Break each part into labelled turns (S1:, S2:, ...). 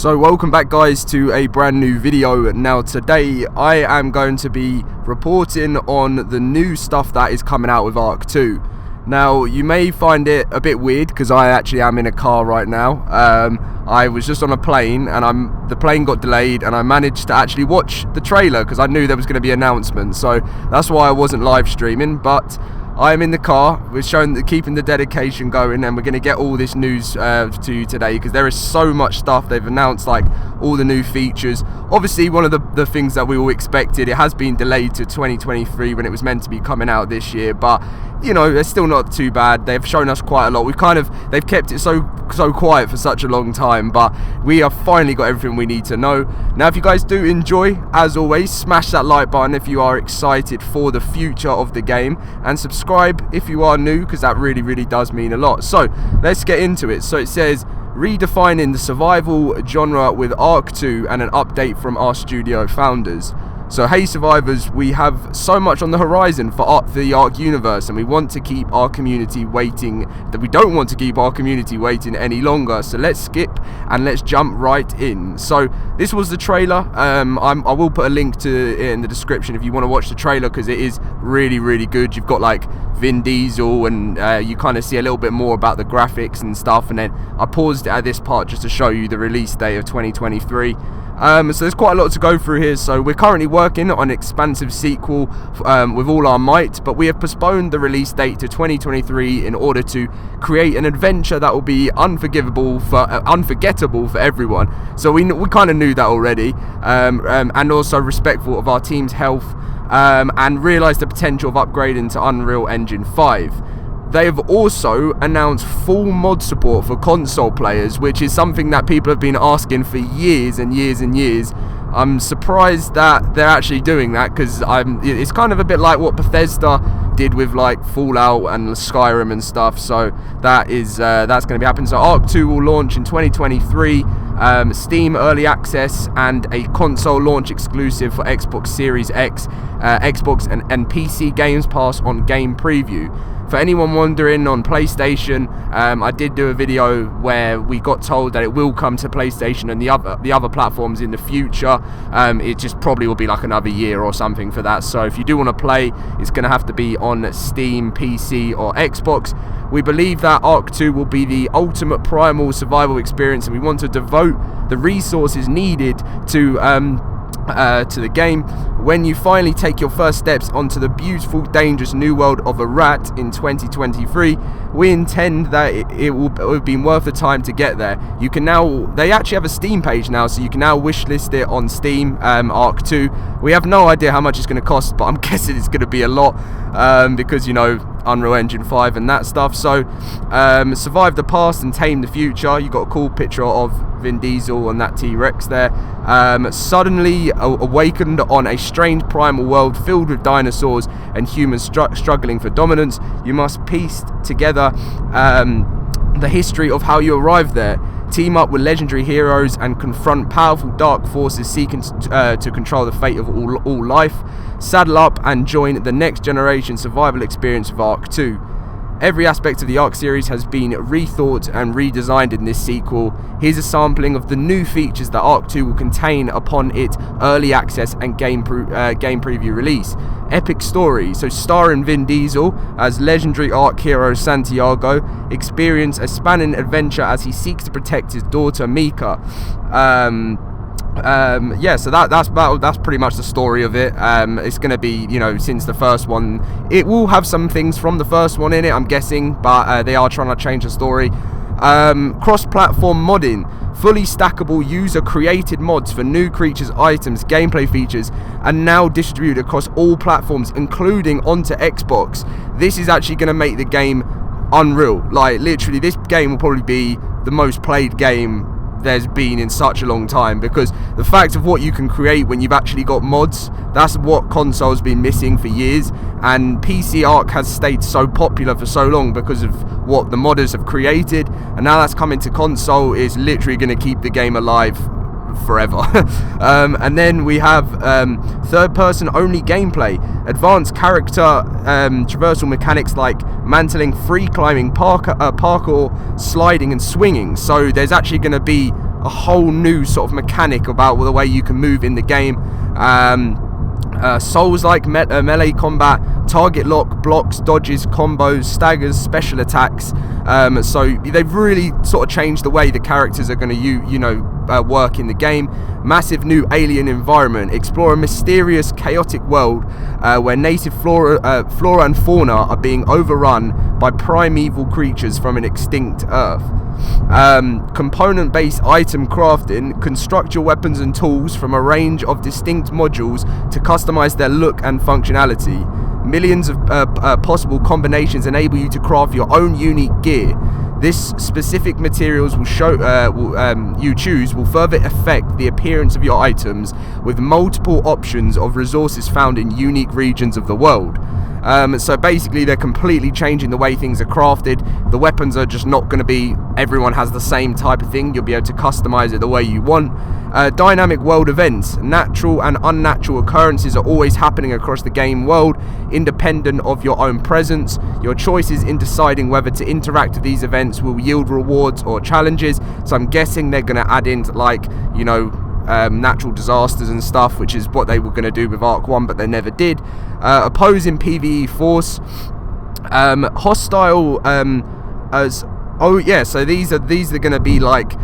S1: So welcome back guys to a brand new video. Now today I am going to be reporting on the new stuff that is coming out with ARK 2. Now you may find it a bit weird because I actually am in a car right now. I was just on a plane and the plane got delayed and I managed to actually watch the trailer because I knew there was going to be announcements, so that's why I wasn't live streaming. But I am in the car. We're keeping the dedication going, and we're going to get all this news to you today because there is so much stuff. They've announced like all the new features. Obviously one of the things that we all expected, it has been delayed to 2023 when it was meant to be coming out this year, but you know, it's still not too bad. They've shown us quite a lot. They've kept it so quiet for such a long time, but we have finally got everything we need to know. Now if you guys do enjoy, as always, smash that like button if you are excited for the future of the game, and subscribe if you are new because that really does mean a lot. So let's get into it. So it says redefining the survival genre with ARK 2 and an update from our studio founders. So hey survivors, we have so much on the horizon for the ARK universe, and we want to keep our community waiting. We don't want to keep our community waiting any longer. So let's skip and let's jump right in. So this was the trailer. I will put a link to it in the description if you want to watch the trailer because it is really good. You've got like Vin Diesel and you kind of see a little bit more about the graphics and stuff. And then I paused it at this part just to show you the release date of 2023. So there's quite a lot to go through here. So we're currently working on an expansive sequel with all our might, but we have postponed the release date to 2023 in order to create an adventure that will be unforgettable for everyone. So we kind of knew that already, and also respectful of our team's health, and realised the potential of upgrading to Unreal Engine 5. They have also announced full mod support for console players, which is something that people have been asking for years and years. I'm surprised that they're actually doing that because it's kind of a bit like what Bethesda did with like Fallout and Skyrim and stuff. So that's going to be happening. So ARK 2 will launch in 2023. Steam Early Access and a console launch exclusive for Xbox Series X, Xbox and PC Games Pass on Game Preview. For anyone wondering on PlayStation, I did do a video where we got told that it will come to PlayStation and the other platforms in the future. It just probably will be like another year or something for that. So if you do want to play, it's going to have to be on Steam, PC or Xbox. We believe that ARK 2 will be the ultimate primal survival experience, and we want to devote the resources needed to the game. When you finally take your first steps onto the beautiful, dangerous new world of a rat in 2023, we intend that it will have been worth the time to get there. You can now, they actually have a Steam page now, so you can now wishlist it on Steam, ARK 2. We have no idea how much it's going to cost, but I'm guessing it's going to be a lot, because, you know, Unreal Engine 5 and that stuff. So survive the past and tame the future. You got a cool picture of Vin Diesel and that T-Rex there. Suddenly awakened on a strange primal world filled with dinosaurs and humans struggling for dominance, you must piece together the history of how you arrived there. Team up with legendary heroes and confront powerful dark forces seeking to control the fate of all life. Saddle up and join the next generation survival experience of ARK 2. Every aspect of the ARK series has been rethought and redesigned in this sequel. Here's a sampling of the new features that ARK 2 will contain upon its early access and game preview release. Epic story, so starring Vin Diesel as legendary ARK hero Santiago. Experience a spanning adventure as he seeks to protect his daughter Mika. Yeah, so that's pretty much the story of it. It's going to be, you know, since the first one, it will have some things from the first one in it, I'm guessing, but they are trying to change the story. Cross-platform modding, fully stackable user-created mods for new creatures, items, gameplay features, and now distributed across all platforms, including onto Xbox. This is actually going to make the game unreal. Like, literally, this game will probably be the most played game there's been in such a long time, because the fact of what you can create when you've actually got mods, that's what console's been missing for years, and PC ARK has stayed so popular for so long because of what the modders have created, and now that's coming to console is literally going to keep the game alive forever. And then we have third person only gameplay, advanced character traversal mechanics like mantling, free climbing, parkour, sliding and swinging. So there's actually going to be a whole new sort of mechanic about the way you can move in the game. Souls-like melee combat, target lock, blocks, dodges, combos, staggers, special attacks. So they've really sort of changed the way the characters are going to work in the game. Massive new alien environment. Explore a mysterious, chaotic world where native flora and fauna are being overrun by primeval creatures from an extinct Earth. Component-based item crafting. Construct your weapons and tools from a range of distinct modules to customize their look and functionality. Millions of possible combinations enable you to craft your own unique gear. This specific materials you choose will further affect the appearance of your items, with multiple options of resources found in unique regions of the world. So basically they're completely changing the way things are crafted. The weapons are just not going to be everyone has the same type of thing. You'll be able to customize it the way you want. Dynamic world events. Natural and unnatural occurrences are always happening across the game world, independent of your own presence. Your choices in deciding whether to interact with these events will yield rewards or challenges. So I'm guessing they're going to add in natural disasters and stuff, which is what they were going to do with ARK 1, but they never did. Opposing PvE force. Hostile so these are going to be like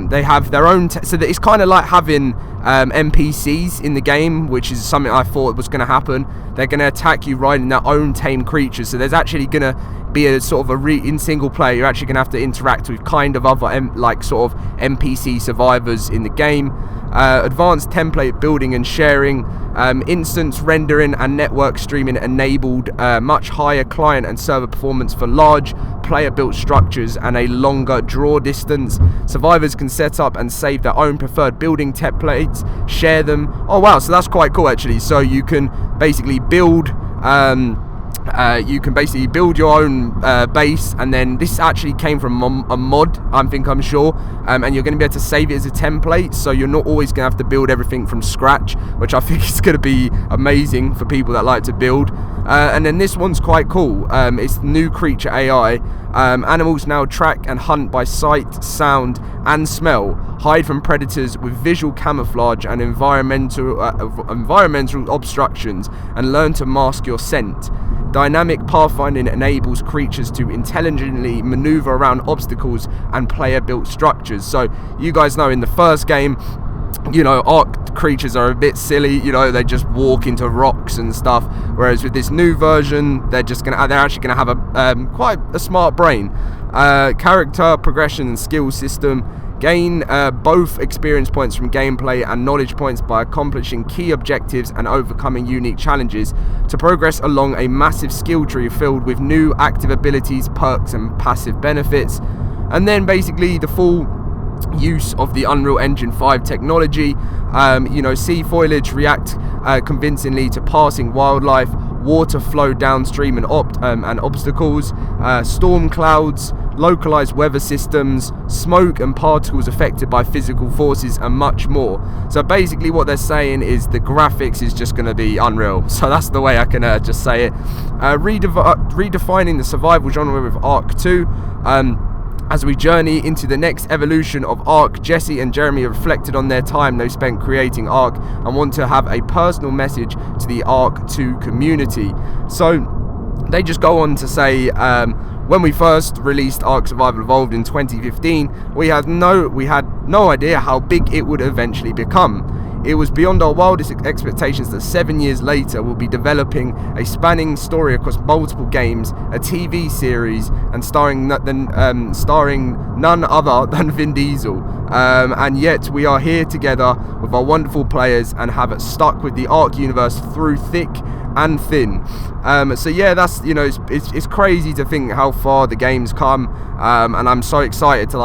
S1: they have their own so that it's kind of like having NPCs in the game, which is something I thought was going to happen. They're going to attack you riding their own tame creatures, so there's actually going to be a sort of in single player you're actually going to have to interact with kind of other sort of NPC survivors in the game. Advanced template building and sharing, instance rendering and network streaming enabled, much higher client and server performance for large player built structures and a longer draw distance. Survivors can set up and save their own preferred building templates, share them. Oh wow, so that's quite cool actually. So you can basically build your own base, and then this actually came from a mod, I'm sure, and you're going to be able to save it as a template, so you're not always going to have to build everything from scratch, which I think is going to be amazing for people that like to build. And then this one's quite cool. It's new creature AI. Animals now track and hunt by sight, sound and smell, hide from predators with visual camouflage and environmental obstructions, and learn to mask your scent. Dynamic pathfinding enables creatures to intelligently maneuver around obstacles and player-built structures. So you guys know in the first game, ARK creatures are a bit silly, they just walk into rocks and stuff, whereas with this new version they're actually gonna have a quite a smart brain. Character progression and skill system. Gain both experience points from gameplay and knowledge points by accomplishing key objectives and overcoming unique challenges to progress along a massive skill tree filled with new active abilities, perks and passive benefits. And then basically the full use of the Unreal Engine 5 technology. Sea foliage react convincingly to passing wildlife, water flow downstream and obstacles, storm clouds, localized weather systems, smoke and particles affected by physical forces, and much more. So basically what they're saying is the graphics is just going to be unreal. So that's the way I can just say it. Redefining the survival genre with ARK 2. As we journey into the next evolution of ARK, Jesse and Jeremy reflected on their time they spent creating ARK and want to have a personal message to the ARK 2 community. So they just go on to say, when we first released ARK Survival Evolved in 2015, we had no idea how big it would eventually become. It was beyond our wildest expectations that 7 years later we'll be developing a spanning story across multiple games, a TV series, and starring none other than Vin Diesel. And yet we are here together with our wonderful players and have stuck with the ARK universe through thick and thin. So yeah, that's it's crazy to think how far the game's come, and I'm so excited to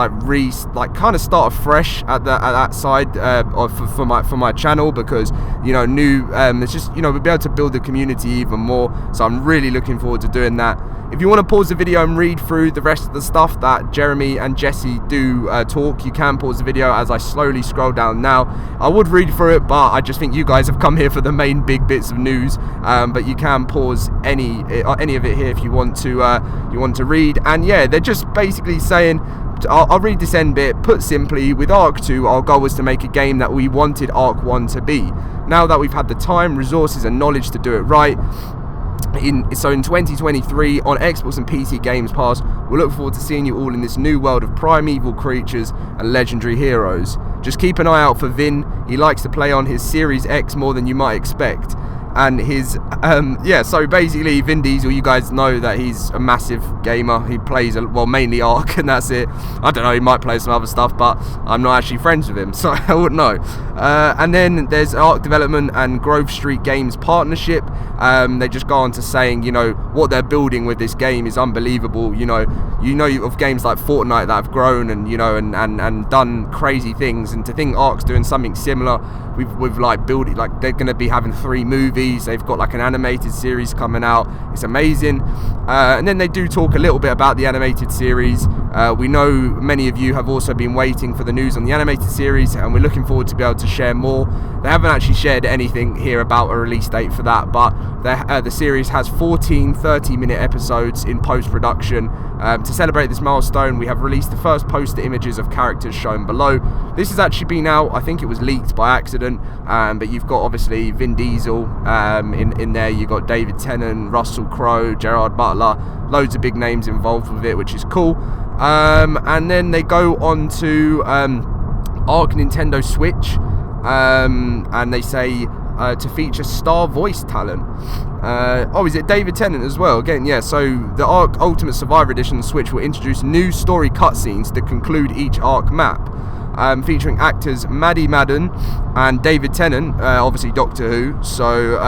S1: kind of start afresh at that side for my channel, because it's just we'll be able to build the community even more. So I'm really looking forward to doing that. If you want to pause the video and read through the rest of the stuff that Jeremy and Jesse do talk, you can pause the video as I slowly scroll down now. I would read through it, but I just think you guys have come here for the main big bits of news. But you can pause any of it here if you want to read. And yeah, they're just basically saying I'll read this end bit. Put simply, with ARK 2, our goal was to make a game that we wanted ARK 1 to be. Now that we've had the time, resources and knowledge to do it right, in 2023 on Xbox and PC Games Pass, we'll look forward to seeing you all in this new world of primeval creatures and legendary heroes. Just keep an eye out for Vin. He likes to play on his Series X more than you might expect. And his, so basically Vin Diesel, you guys know that he's a massive gamer. He plays, well, mainly ARK, and that's it. I don't know, he might play some other stuff, but I'm not actually friends with him, so I wouldn't know. And then there's ARK Development and Grove Street Games partnership. They just go on to saying, you know, what they're building with this game is unbelievable. You know of games like Fortnite that have grown and, you know, and done crazy things, and to think ARK's doing something similar with like building, like they're going to be having 3 movies. They've got like an animated series coming out. It's amazing. And then they do talk a little bit about the animated series. We know many of you have also been waiting for the news on the animated series, and we're looking forward to be able to share more. They haven't actually shared anything here about a release date for that, but the series has 14 30-minute episodes in post-production. To celebrate this milestone, we have released the first poster images of characters shown below. This has actually been out, I think it was leaked by accident, but you've got obviously Vin Diesel in there. You've got David Tennant, Russell Crowe, Gerard Butler, loads of big names involved with it, which is cool. And then they go on to ARK Nintendo Switch, and they say to feature star voice talent. Is it David Tennant as well? Again, yeah, so the ARK Ultimate Survivor Edition on Switch will introduce new story cutscenes that conclude each ARK map, featuring actors Maddie Madden and David Tennant, obviously Doctor Who, so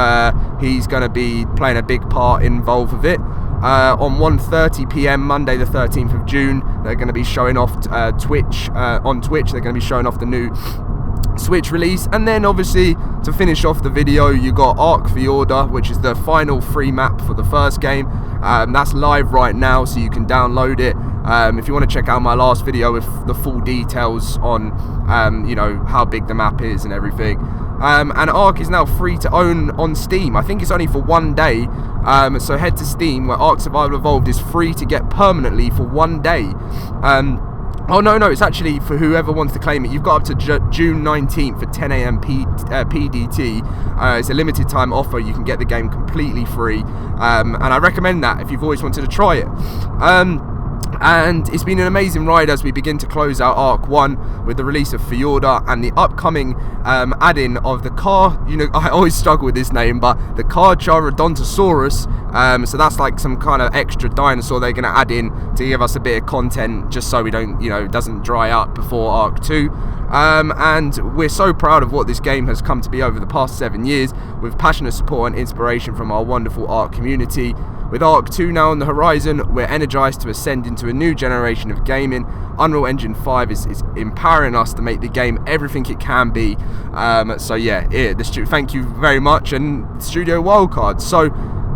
S1: he's going to be playing a big part involved with it. On 1:30 PM Monday the 13th of June, they're going to be showing off on Twitch. They're going to be showing off the new Switch release. And then obviously to finish off the video, you got ARK Fjordur, which is the final free map for the first game. That's live right now, so you can download it. If you want to check out my last video with the full details on how big the map is and everything. And ARK is now free to own on Steam. I think it's only for 1 day, so head to Steam, where ARK Survival Evolved is free to get permanently for 1 day. Oh no, it's actually for whoever wants to claim it. You've got up to June 19th at 10 AM PDT. It's a limited time offer. You can get the game completely free, and I recommend that if you've always wanted to try it. And it's been an amazing ride as we begin to close out ARK 1 with the release of Fjordur and the upcoming add-in of the car. You know, I always struggle with this name, but the Carcharodontosaurus. So that's like some kind of extra dinosaur they're going to add in to give us a bit of content, just so we don't, doesn't dry up before ARK 2. And we're so proud of what this game has come to be over the past 7 years, with passionate support and inspiration from our wonderful ARK community. With ARK 2 now on the horizon, we're energized to ascend into a new generation of gaming. Unreal Engine 5 is empowering us to make the game everything it can be. So yeah, thank you very much, and Studio Wildcard. So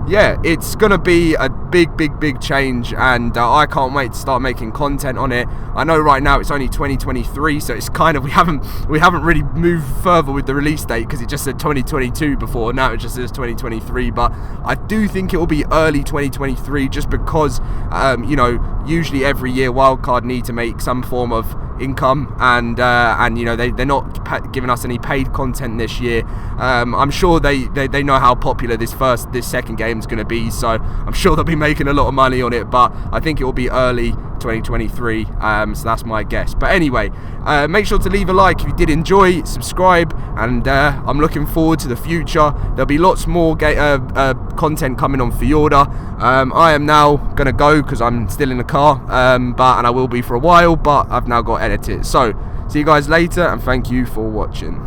S1: yeah, it's gonna be a big change, and I can't wait to start making content on it. I know right now it's only 2023, so it's kind of we haven't really moved further with the release date, because it just said 2022 before. Now it just says 2023, but I do think it will be early 2023, just because usually every year Wildcard need to make some form of income, and they're not giving us any paid content this year. I'm sure they know how popular this second game is going to be, so I'm sure they'll be making a lot of money on it, but I think it will be early 2023, so that's my guess. But anyway, make sure to leave a like if you did enjoy, subscribe, and I'm looking forward to the future. There'll be lots more content coming on Fjordur. I am now going to go because I'm still in the car, and I will be for a while, but I've now got to edit it. So see you guys later, and thank you for watching.